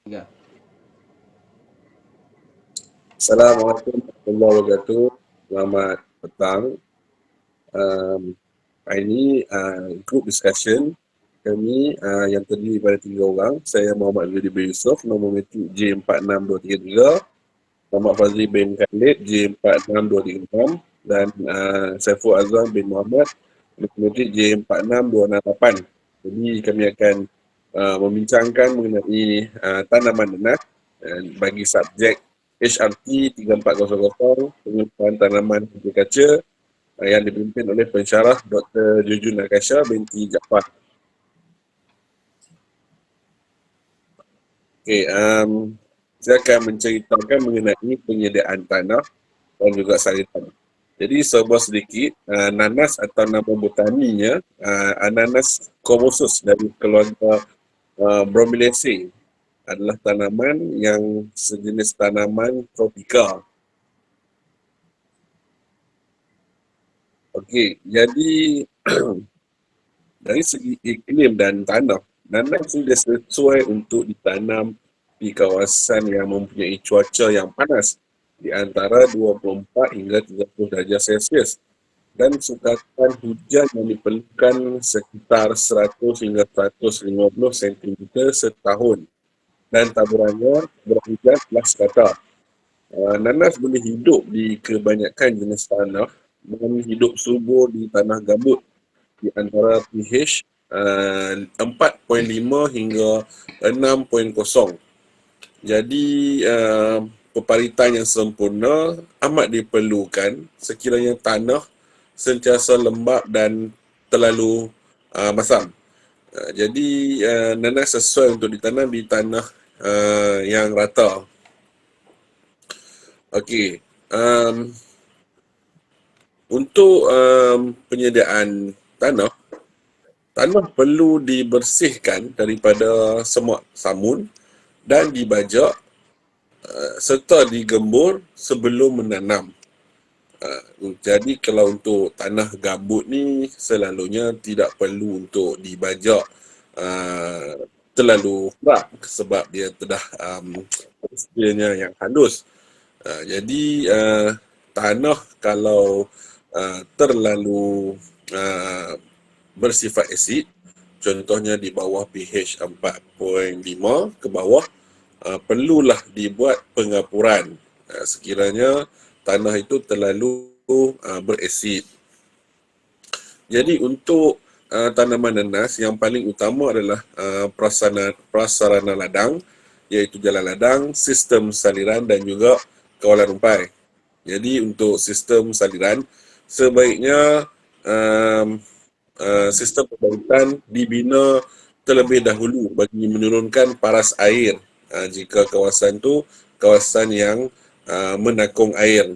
Tiga. Assalamualaikum warahmatullahi wabarakatuh. Selamat petang. Um, Hari ini group discussion kami yang terdiri daripada 3 orang. Saya Muhammad Zudi bin Yusof, nombor metik J46233. Muhammad Fazli bin Khalid J46236 dan Saiful Azam bin Muhammad nombor metik J46268. Jadi kami akan membincangkan mengenai tanaman nenas bagi subjek HRT 3400 pengukuran tanaman horticulture yang dipimpin oleh pensyarah Dr. Jujun Nakasha binti Jaafar. Okey, saya akan menceritakan mengenai penyediaan tanah dan juga salinan. Jadi sebuah sedikit, nanas atau nama botaninya Ananas comosus dari keluarga Bromeliaceae adalah tanaman yang sejenis tanaman tropika. Okey, jadi dari segi iklim dan tanah, nanas sudah sesuai untuk ditanam di kawasan yang mempunyai cuaca yang panas di antara 24 hingga 30 darjah Celsius dan sukatan hujan yang diperlukan sekitar 100 hingga 150 cm setahun dan taburannya berhujan plus kata. Nanas boleh hidup di kebanyakan jenis tanah dan hidup subur di tanah gambut di antara pH 4.5 hingga 6.0. Jadi peparitan yang sempurna amat diperlukan sekiranya tanah sentiasa lembap dan terlalu masam. Jadi nanas sesuai untuk ditanam di tanah yang rata. Okey, untuk penyediaan tanah, tanah perlu dibersihkan daripada semut samun dan dibajak serta digembur sebelum menanam. Jadi kalau untuk tanah gambut ni selalunya tidak perlu untuk dibajak terlalu kuat sebab dia telah teksturnya yang halus. Jadi tanah kalau terlalu bersifat asid, contohnya di bawah pH 4.5 ke bawah, perlulah dibuat pengapuran sekiranya tanah itu terlalu berasid. Jadi untuk tanaman nanas yang paling utama adalah prasarana ladang, iaitu jalan ladang, sistem saliran dan juga kawalan rumpai. Jadi untuk sistem saliran, sebaiknya sistem pembangkitan dibina terlebih dahulu bagi menurunkan paras air jika kawasan itu kawasan yang menakung air.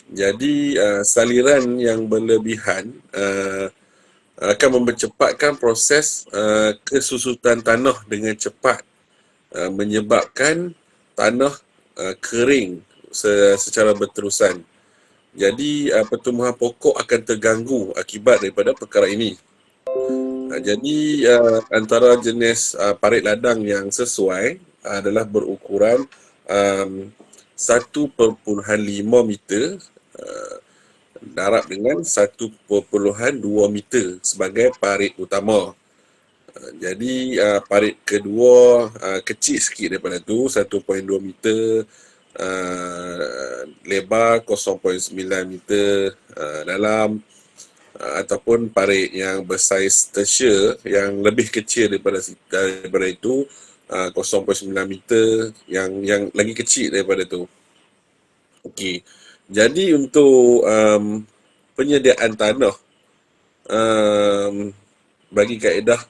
Jadi saliran yang berlebihan akan mempercepatkan proses kesusutan tanah dengan cepat, menyebabkan tanah kering secara berterusan. Jadi pertumbuhan pokok akan terganggu akibat daripada perkara ini. Jadi antara jenis parit ladang yang sesuai adalah berukuran 1.5 meter darab dengan 1.2 meter sebagai parit utama. Jadi parit kedua kecil sikit daripada tu, 1.2 meter, lebar 0.9 meter dalam, ataupun parit yang bersaiz tertiary yang lebih kecil daripada itu, 0.9 meter, yang lagi kecil daripada tu. Okey. Jadi untuk penyediaan tanah bagi kaedah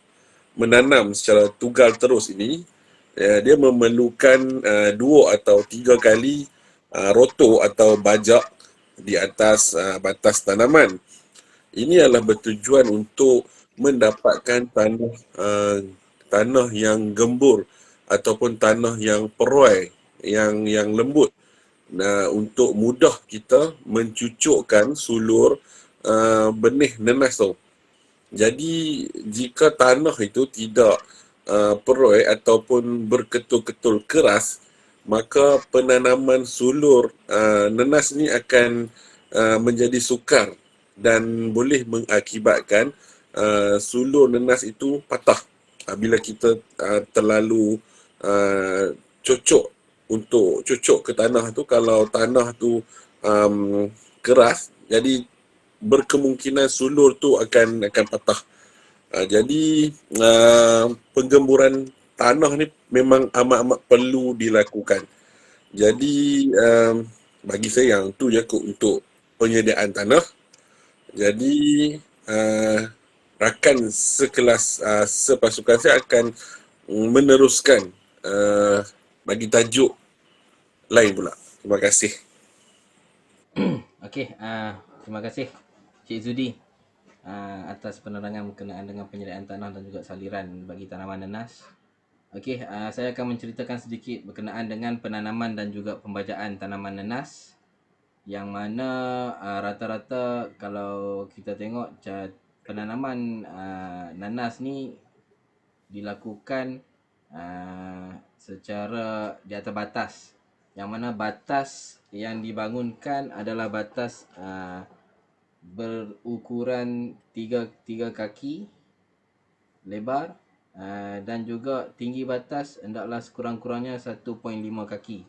menanam secara tugal terus ini, dia memerlukan 2 atau 3 kali rotor atau bajak di atas batas tanaman. Ini adalah bertujuan untuk mendapatkan tanah yang gembur ataupun tanah yang peroi, yang lembut. Untuk mudah kita mencucukkan sulur benih nanas tu. Jadi jika tanah itu tidak peroi ataupun berketul-ketul keras, maka penanaman sulur nenas ni akan menjadi sukar dan boleh mengakibatkan sulur nenas itu patah bila kita terlalu cocok untuk cocok ke tanah tu. Kalau tanah tu keras, jadi berkemungkinan sulur tu akan patah. Jadi penggemburan tanah ni memang amat-amat perlu dilakukan. Jadi bagi saya yang tu je kot untuk penyediaan tanah. Jadi rakan sekelas sepasukan saya akan meneruskan bagi tajuk lain pula. Terima kasih. Okey, terima kasih Cik Zudi atas penerangan berkenaan dengan penyediaan tanah dan juga saliran bagi tanaman nenas. Okey, saya akan menceritakan sedikit berkenaan dengan penanaman dan juga pembajaan tanaman nenas, yang mana rata-rata kalau kita tengok penanaman nanas ni dilakukan secara di atas batas, yang mana batas yang dibangunkan adalah batas berukuran 3 kaki lebar, dan juga tinggi batas hendaklah sekurang-kurangnya 1.5 kaki,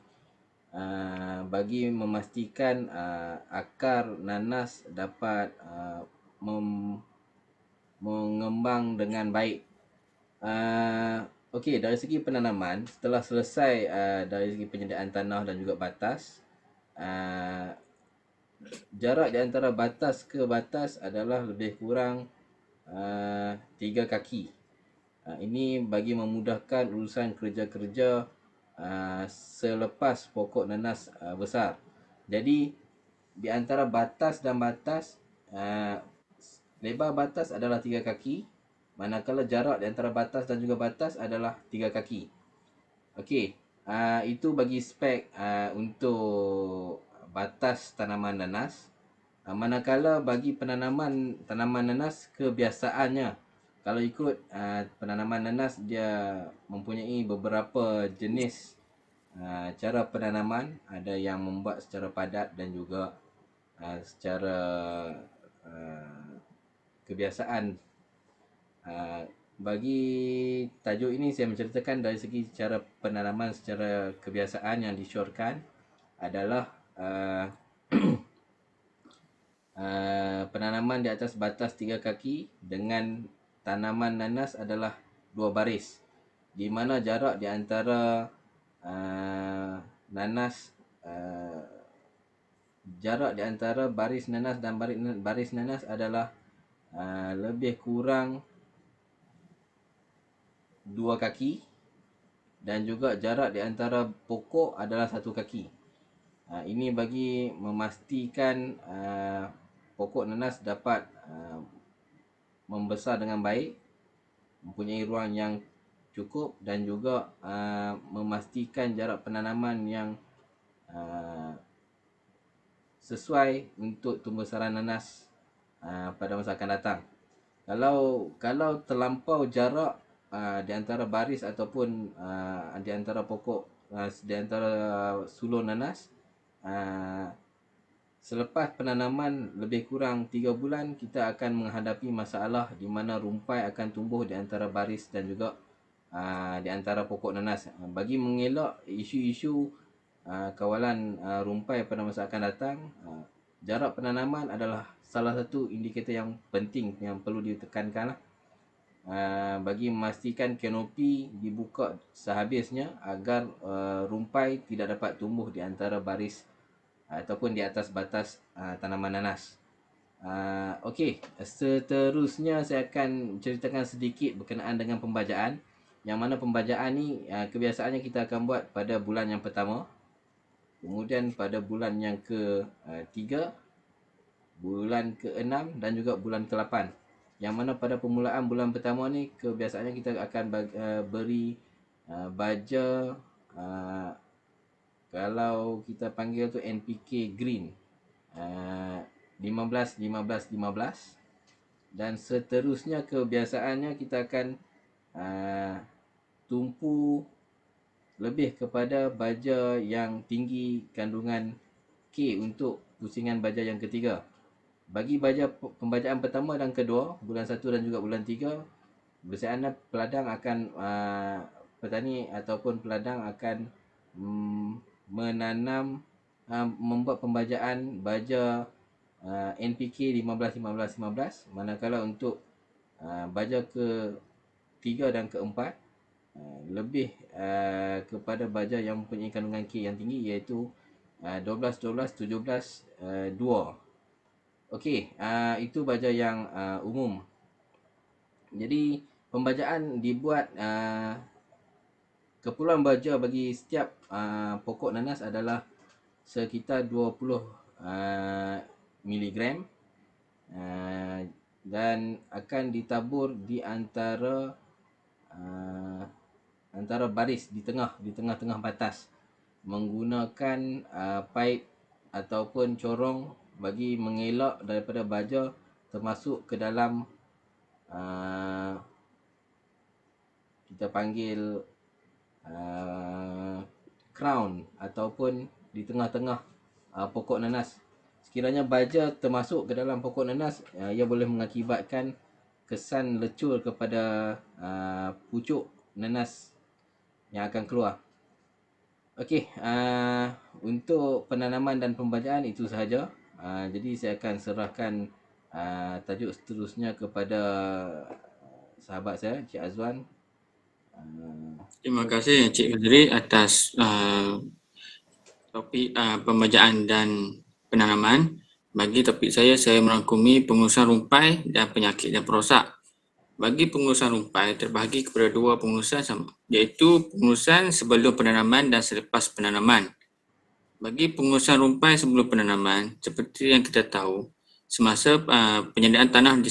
bagi memastikan akar nanas dapat mengembang dengan baik. Okey, dari segi penanaman, setelah selesai dari segi penyediaan tanah dan juga batas, jarak di antara batas ke batas adalah lebih kurang 3 kaki. Ini bagi memudahkan urusan kerja-kerja selepas pokok nanas besar. Jadi di antara batas dan batas, lebar batas adalah 3 kaki, manakala jarak di antara batas dan juga batas adalah 3 kaki. Okey, itu bagi spek untuk batas tanaman nanas. Manakala bagi tanaman nanas, kebiasaannya kalau ikut penanaman nanas, dia mempunyai beberapa jenis cara penanaman. Ada yang membuat secara padat dan juga secara kebiasaan. Bagi tajuk ini saya menceritakan dari segi cara penanaman secara kebiasaan yang disyorkan adalah penanaman di atas batas 3 kaki dengan tanaman nanas adalah 2 baris, di mana jarak di antara nanas jarak di antara baris nanas dan baris nanas adalah lebih kurang 2 kaki, dan juga jarak di antara pokok adalah 1 kaki. Ini bagi memastikan pokok nanas dapat membesar dengan baik, mempunyai ruang yang cukup, dan juga memastikan jarak penanaman yang sesuai untuk tumbuhsaran nanas pada masa akan datang. Kalau terlampau jarak di antara baris ataupun di antara pokok, di antara sulur nanas, selepas penanaman lebih kurang 3 bulan, kita akan menghadapi masalah di mana rumpai akan tumbuh di antara baris dan juga di antara pokok nanas. Bagi mengelak isu-isu kawalan rumpai pada masa akan datang, jarak penanaman adalah salah satu indikator yang penting yang perlu ditekankan bagi memastikan kanopi dibuka sehabisnya agar rumpai tidak dapat tumbuh di antara baris ataupun di atas batas tanaman nanas. Okey, seterusnya saya akan ceritakan sedikit berkenaan dengan pembajaan, yang mana pembajaan ni kebiasaannya kita akan buat pada bulan yang pertama, kemudian pada bulan yang ke-3, bulan ke-6 dan juga bulan ke-8. Yang mana pada permulaan bulan pertama ni, kebiasaannya kita akan beri baja, kalau kita panggil tu NPK green, 15, 15, 15. Dan seterusnya kebiasaannya kita akan tumpu lebih kepada baja yang tinggi kandungan K untuk pusingan baja yang ketiga. Bagi baja pembajaan pertama dan kedua, bulan 1 dan juga bulan 3, bersama peladang akan petani ataupun peladang akan menanam membuat pembajaan baja NPK 15-15-15, manakala untuk baja ke-3 dan ke-4 lebih kepada baja yang mempunyai kandungan K yang tinggi, iaitu 12-12-17-2. Okey, itu baja yang umum. Jadi pembajaan dibuat keperluan baja bagi setiap pokok nanas adalah sekitar 20 miligram dan akan ditabur di antara baris di tengah-tengah batas menggunakan paip ataupun corong bagi mengelak daripada baja termasuk ke dalam kita panggil crown ataupun di tengah-tengah pokok nanas. Sekiranya baja termasuk ke dalam pokok nanas, ia boleh mengakibatkan kesan lecur kepada pucuk nanas yang akan keluar. Okey, untuk penanaman dan pembajaan itu sahaja. Jadi saya akan serahkan tajuk seterusnya kepada sahabat saya, Cik Azwan. Terima kasih Cik Fazri atas topik pembajaan dan penanaman. Bagi topik saya merangkumi pengurusan rumpai dan penyakit dan perosak. Bagi pengurusan rumpai terbahagi kepada dua pengurusan sama, iaitu pengurusan sebelum penanaman dan selepas penanaman. Bagi pengurusan rumpai sebelum penanaman, seperti yang kita tahu, semasa penyediaan tanah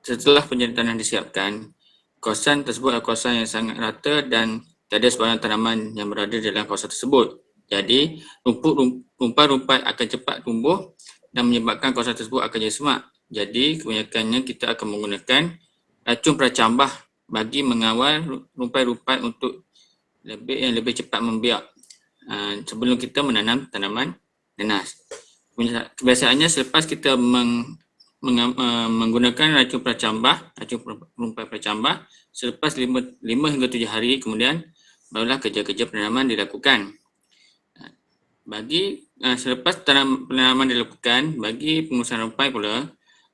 setelah penyediaan tanah disiapkan, kawasan tersebut adalah kawasan yang sangat rata dan tiada sebarang tanaman yang berada dalam kawasan tersebut. Jadi, rumpai akan cepat tumbuh dan menyebabkan kawasan tersebut akan jadi semak. Jadi, kebanyakannya kita akan menggunakan racun pracambah bagi mengawal rumpai-rumpai untuk lebih cepat membiak sebelum kita menanam tanaman nanas. Kebiasaannya selepas kita menggunakan racun rumpai pracambah, selepas 5 hingga 7 hari kemudian barulah kerja-kerja penanaman dilakukan. Selepas penanaman dilakukan, bagi pengurusan rumpai pula,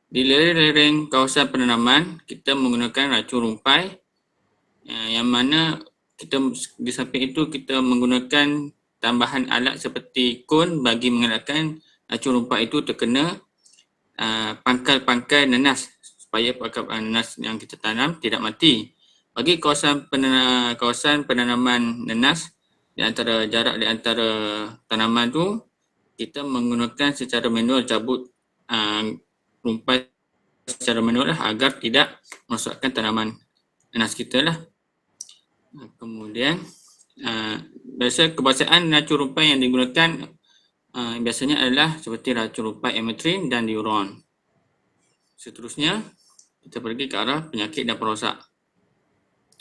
di lereng-lereng kawasan penanaman kita menggunakan racun rumpai yang mana kita di samping itu kita menggunakan tambahan alat seperti kon bagi mengelakkan racun rumpai itu terkena pangkal-pangkal nanas supaya pangkal nanas yang kita tanam tidak mati. Bagi kawasan penanaman nanas, jarak di antara tanaman tu kita menggunakan secara manual cabut rumpai secara manual lah, agar tidak merosakkan tanaman nanas kita lah. Kemudian biasa kebiasaan racun rumpai yang digunakan biasanya adalah seperti racun rumpai ametrin dan diuron. Seterusnya kita pergi ke arah penyakit dan perosak.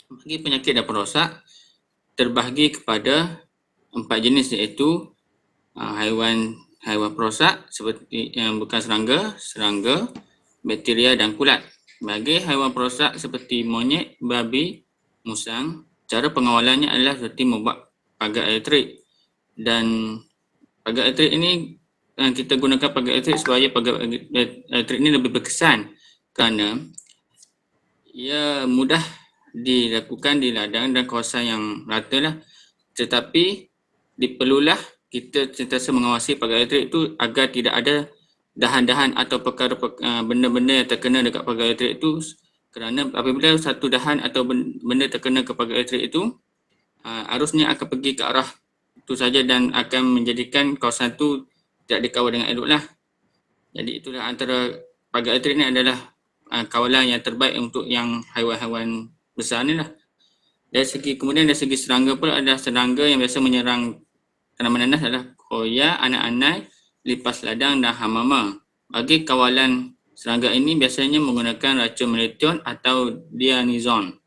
Bagi penyakit dan perosak terbahagi kepada 4 jenis, iaitu haiwan perosak seperti yang bukan serangga, bakteria dan kulat. Bagi haiwan perosak seperti monyet, babi, musang, cara pengawalannya adalah seperti membuat pagar elektrik. Dan pagar elektrik ini kita gunakan pagar elektrik supaya pagar elektrik ini lebih berkesan kerana ia mudah dilakukan di ladang dan kawasan yang rata lah. Tetapi diperlulah kita sentiasa mengawasi pagar elektrik itu agar tidak ada dahan-dahan atau benda-benda yang terkena dekat pagar elektrik itu, kerana apabila satu dahan atau benda terkena ke pagar elektrik itu, arusnya akan pergi ke arah itu saja dan akan menjadikan kawasan itu tidak dikawal dengan elok lah. Jadi itulah antara pagar elektrik ini adalah kawalan yang terbaik untuk yang haiwan-haiwan besar ni lah. Kemudian dari segi serangga pula, ada serangga yang biasa menyerang tanaman nanas adalah koya, anak-anai, lipas ladang dan hamama. Bagi kawalan serangga ini biasanya menggunakan racun metion atau diazinon.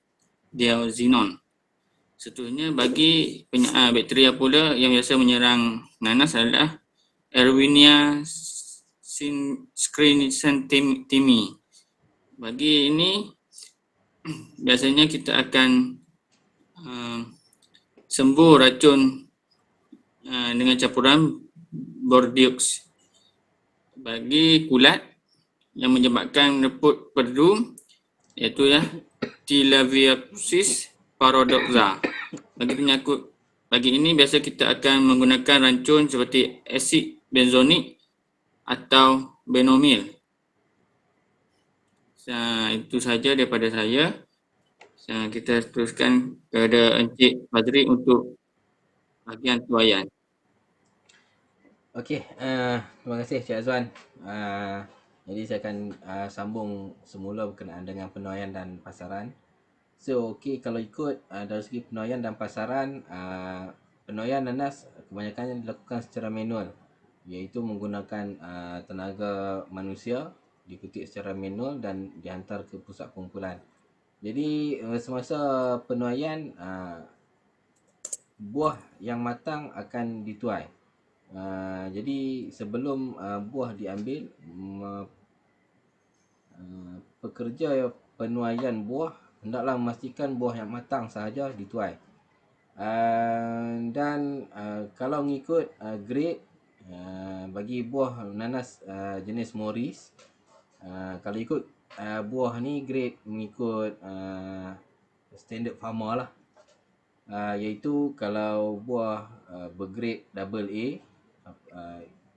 Seterusnya bagi bakteria pula yang biasa menyerang nanas adalah Erwinia screenisantemi. Bagi ini biasanya kita akan sembuh racun dengan campuran Bordeaux. Bagi kulat yang menyebabkan leput perdu iaitu Tilaviapsis paradoxa. Bagi ini biasa kita akan menggunakan racun seperti asid benzonik atau benomil. Itu saja daripada saya. Kita teruskan kepada Encik Fazri untuk bahagian tuayan. Okey, terima kasih Cik Azwan. Jadi saya akan sambung semula berkenaan dengan penuaian dan pasaran. So, kalau ikut dari segi penuaian dan pasaran, penuaian nanas kebanyakannya dilakukan secara manual, iaitu menggunakan tenaga manusia, dikutip secara manual dan dihantar ke pusat kumpulan. Jadi semasa penuaian, buah yang matang akan dituai. Jadi sebelum buah diambil, pekerja penuaian buah hendaklah memastikan buah yang matang sahaja dituai. Dan kalau mengikut grade, bagi buah nanas jenis Morris, kalau ikut buah ni grade mengikut standard farmer lah. Iaitu kalau buah bergrade double A,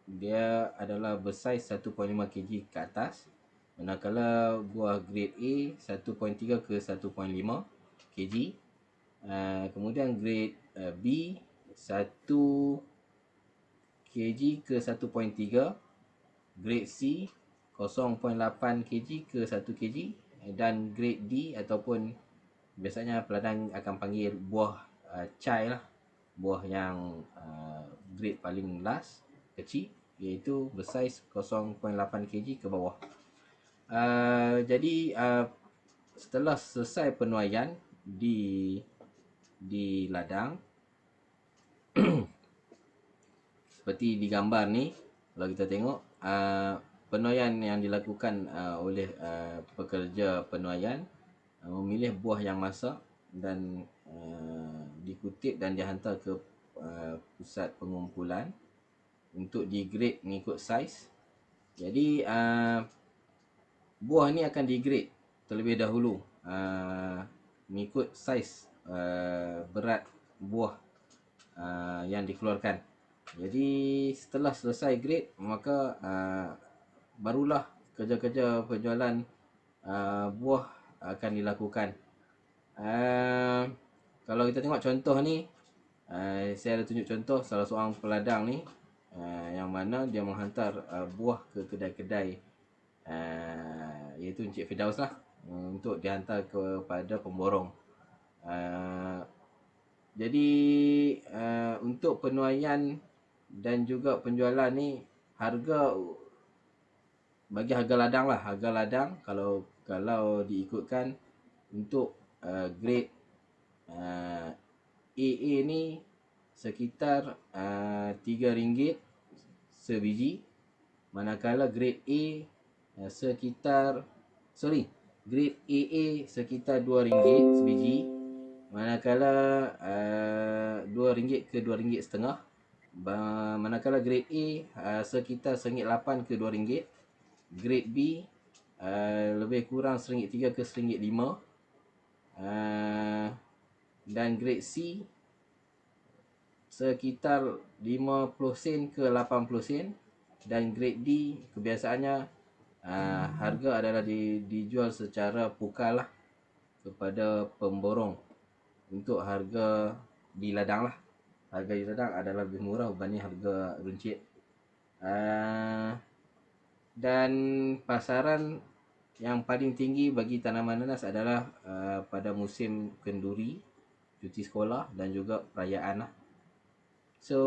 dia adalah bersaiz 1.5 kg ke atas. Manakala buah grade A 1.3 ke 1.5 kg. Kemudian grade B 1 kg ke 1.3, grade C 0.8 kg ke 1 kg, dan grade D ataupun biasanya peladang akan panggil buah chai lah, buah yang grade paling last, kecil, iaitu bersaiz 0.8 kg ke bawah. Jadi setelah selesai penuaian di ladang seperti di gambar ni, kalau kita tengok penuaian yang dilakukan oleh pekerja penuaian memilih buah yang masak dan dikutip dan dihantar ke pusat pengumpulan untuk digrade mengikut saiz. Jadi buah ni akan digrade terlebih dahulu mengikut saiz berat buah yang dikeluarkan. Jadi setelah selesai grade, maka barulah kerja-kerja penjualan buah akan dilakukan. Kalau kita tengok contoh ni, saya ada tunjuk contoh salah seorang peladang ni, yang mana dia menghantar buah ke kedai-kedai, iaitu Encik Firdaus lah, untuk dihantar kepada pemborong. Jadi untuk penuaian dan juga penjualan ni, bagi harga ladang lah, harga ladang kalau diikutkan untuk grade AA ni sekitar RM3 sebiji, manakala grade A grade AA sekitar RM2 sebiji, manakala RM2 ke RM2.50, manakala grade A sekitar RM1.8 ke RM2, grade B lebih kurang RM3 ke RM5, dan grade C sekitar 50 sen ke 80 sen, dan grade D kebiasaannya harga adalah dijual secara pukal lah kepada pemborong untuk harga di ladang lah. Harga di ladang adalah lebih murah berbanding harga runcit. Dan pasaran yang paling tinggi bagi tanaman nanas adalah pada musim kenduri, cuti sekolah dan juga perayaan lah. So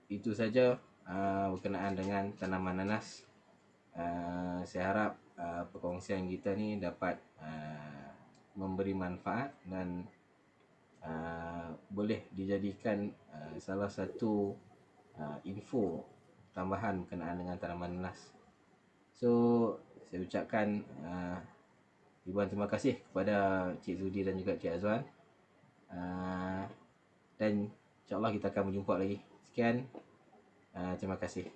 itu saja berkenaan dengan tanaman nanas. Saya harap perkongsian kita ni dapat memberi manfaat dan boleh dijadikan salah satu info tambahan berkenaan dengan tanaman nanas. So saya ucapkan ribuan terima kasih kepada Cik Zudi dan juga Cik Azwan. Dan insyaAllah kita akan berjumpa lagi. Sekian, terima kasih.